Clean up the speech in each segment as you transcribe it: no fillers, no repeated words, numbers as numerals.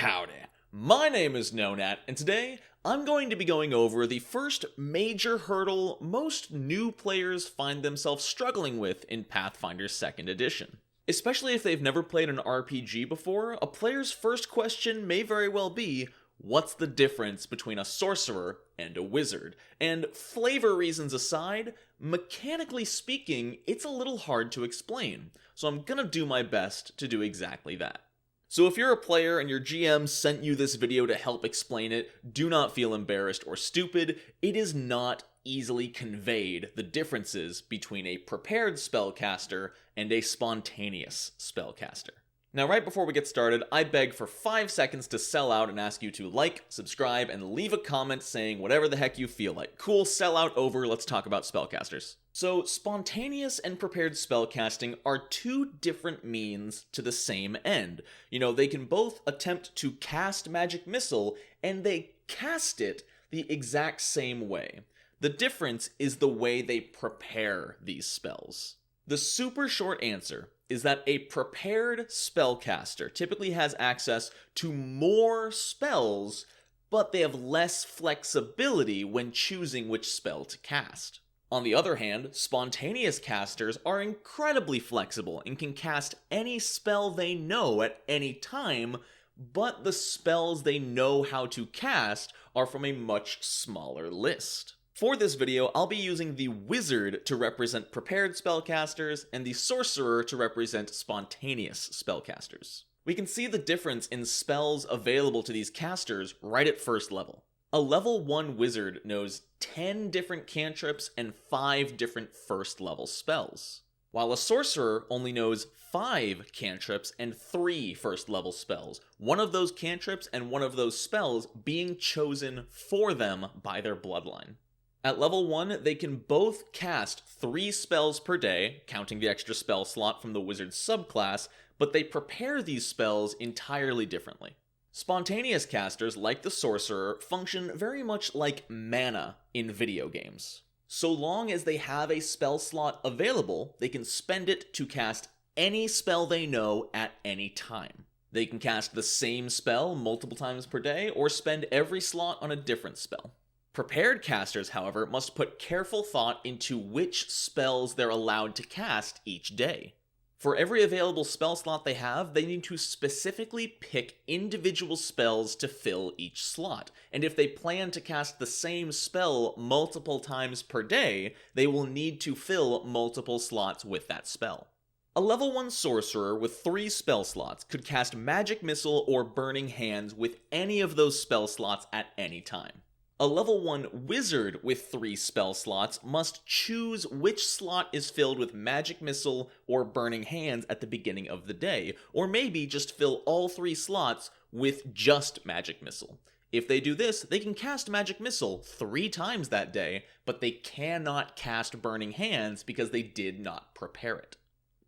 Howdy, my name is Nonat, and today I'm going to be going over the first major hurdle most new players find themselves struggling with in Pathfinder 2nd Edition. Especially if they've never played an RPG before, a player's first question may very well be, what's the difference between a sorcerer and a wizard? And flavor reasons aside, mechanically speaking, it's a little hard to explain, so I'm gonna do my best to do exactly that. So if you're a player and your GM sent you this video to help explain it, do not feel embarrassed or stupid. It is not easily conveyed the differences between a prepared spellcaster and a spontaneous spellcaster. Now, right before we get started, I beg for 5 seconds to sell out and ask you to like, subscribe, and leave a comment saying whatever the heck you feel like. Cool, sell out over, let's talk about spellcasters. So, spontaneous and prepared spellcasting are two different means to the same end. They can both attempt to cast Magic Missile, and they cast it the exact same way. The difference is the way they prepare these spells. The super short answer is that a prepared spellcaster typically has access to more spells, but they have less flexibility when choosing which spell to cast. On the other hand, spontaneous casters are incredibly flexible and can cast any spell they know at any time, but the spells they know how to cast are from a much smaller list. For this video, I'll be using the wizard to represent prepared spellcasters and the sorcerer to represent spontaneous spellcasters. We can see the difference in spells available to these casters right at first level. A level 1 wizard knows 10 different cantrips and 5 different first level spells, while a sorcerer only knows 5 cantrips and 3 first level spells, one of those cantrips and one of those spells being chosen for them by their bloodline. At level 1, they can both cast 3 spells per day, counting the extra spell slot from the wizard subclass, but they prepare these spells entirely differently. Spontaneous casters, like the sorcerer, function very much like mana in video games. So long as they have a spell slot available, they can spend it to cast any spell they know at any time. They can cast the same spell multiple times per day, or spend every slot on a different spell. Prepared casters, however, must put careful thought into which spells they're allowed to cast each day. For every available spell slot they have, they need to specifically pick individual spells to fill each slot, and if they plan to cast the same spell multiple times per day, they will need to fill multiple slots with that spell. A level 1 sorcerer with 3 spell slots could cast Magic Missile or Burning Hands with any of those spell slots at any time. A level 1 wizard with 3 spell slots must choose which slot is filled with Magic Missile or Burning Hands at the beginning of the day, or maybe just fill all 3 slots with just Magic Missile. If they do this, they can cast Magic Missile 3 times that day, but they cannot cast Burning Hands because they did not prepare it.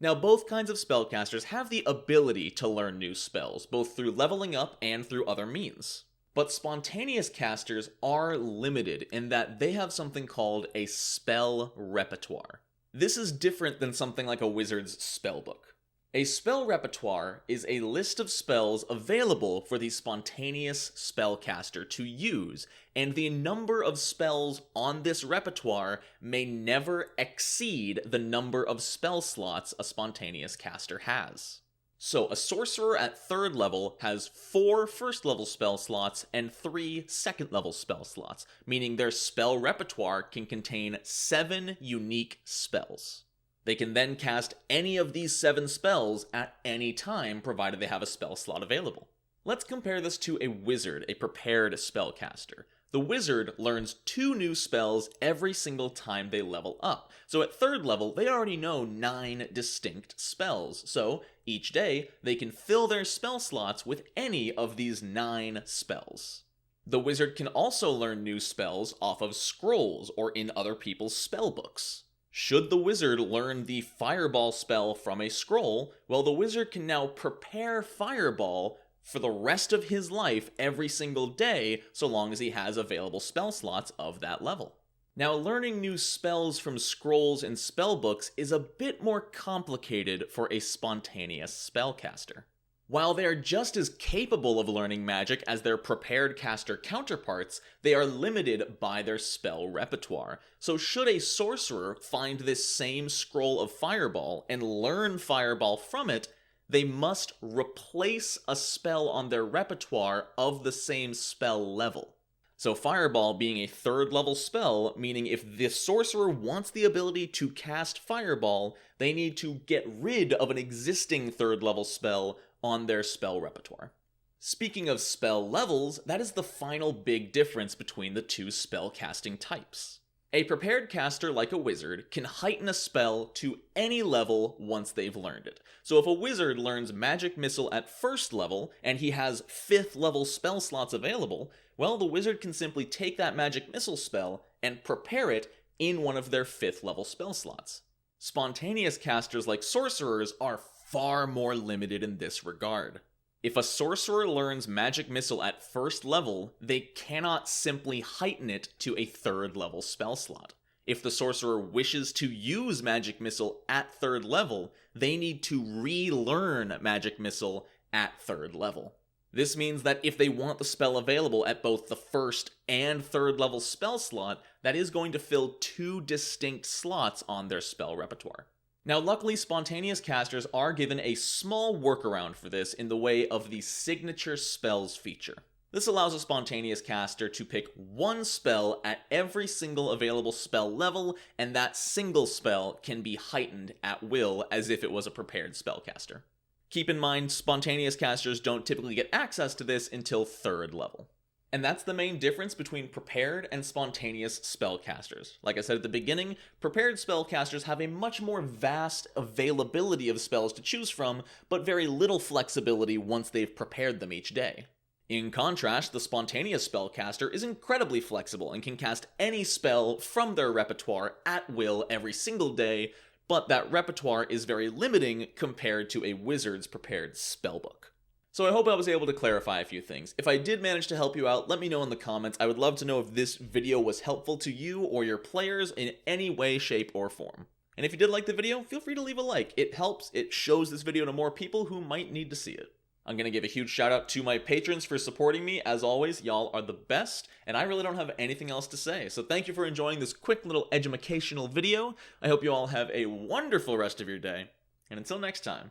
Now, both kinds of spellcasters have the ability to learn new spells, both through leveling up and through other means. But spontaneous casters are limited in that they have something called a spell repertoire. This is different than something like a wizard's spellbook. A spell repertoire is a list of spells available for the spontaneous spellcaster to use, and the number of spells on this repertoire may never exceed the number of spell slots a spontaneous caster has. So, a sorcerer at 3rd level has 4 first level spell slots and 3 2nd level spell slots, meaning their spell repertoire can contain 7 unique spells. They can then cast any of these 7 spells at any time, provided they have a spell slot available. Let's compare this to a wizard, a prepared spellcaster. The wizard learns 2 new spells every single time they level up. So at 3rd level, they already know 9 distinct spells. So each day, they can fill their spell slots with any of these 9 spells. The wizard can also learn new spells off of scrolls or in other people's spellbooks. Should the wizard learn the Fireball spell from a scroll, well, the wizard can now prepare Fireball for the rest of his life every single day, so long as he has available spell slots of that level. Now, learning new spells from scrolls and spellbooks is a bit more complicated for a spontaneous spellcaster. While they are just as capable of learning magic as their prepared caster counterparts, they are limited by their spell repertoire. So should a sorcerer find this same scroll of Fireball and learn Fireball from it, they must replace a spell on their repertoire of the same spell level. So Fireball being a 3rd level spell, meaning if the sorcerer wants the ability to cast Fireball, they need to get rid of an existing 3rd level spell on their spell repertoire. Speaking of spell levels, that is the final big difference between the two spell casting types. A prepared caster like a wizard can heighten a spell to any level once they've learned it. So if a wizard learns Magic Missile at 1st level and he has 5th level spell slots available, well, the wizard can simply take that Magic Missile spell and prepare it in one of their 5th level spell slots. Spontaneous casters like sorcerers are far more limited in this regard. If a sorcerer learns Magic Missile at 1st level, they cannot simply heighten it to a 3rd level spell slot. If the sorcerer wishes to use Magic Missile at 3rd level, they need to relearn Magic Missile at 3rd level. This means that if they want the spell available at both the 1st and 3rd level spell slot, that is going to fill 2 distinct slots on their spell repertoire. Now, luckily, spontaneous casters are given a small workaround for this in the way of the Signature Spells feature. This allows a spontaneous caster to pick one spell at every single available spell level, and that single spell can be heightened at will as if it was a prepared spellcaster. Keep in mind, spontaneous casters don't typically get access to this until 3rd level. And that's the main difference between prepared and spontaneous spellcasters. Like I said at the beginning, prepared spellcasters have a much more vast availability of spells to choose from, but very little flexibility once they've prepared them each day. In contrast, the spontaneous spellcaster is incredibly flexible and can cast any spell from their repertoire at will every single day, but that repertoire is very limiting compared to a wizard's prepared spellbook. So I hope I was able to clarify a few things. If I did manage to help you out, let me know in the comments. I would love to know if this video was helpful to you or your players in any way, shape, or form. And if you did like the video, feel free to leave a like. It helps, it shows this video to more people who might need to see it. I'm gonna give a huge shout out to my patrons for supporting me. As always, y'all are the best, and I really don't have anything else to say. So thank you for enjoying this quick little educational video. I hope you all have a wonderful rest of your day. And until next time,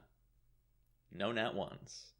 no nat ones.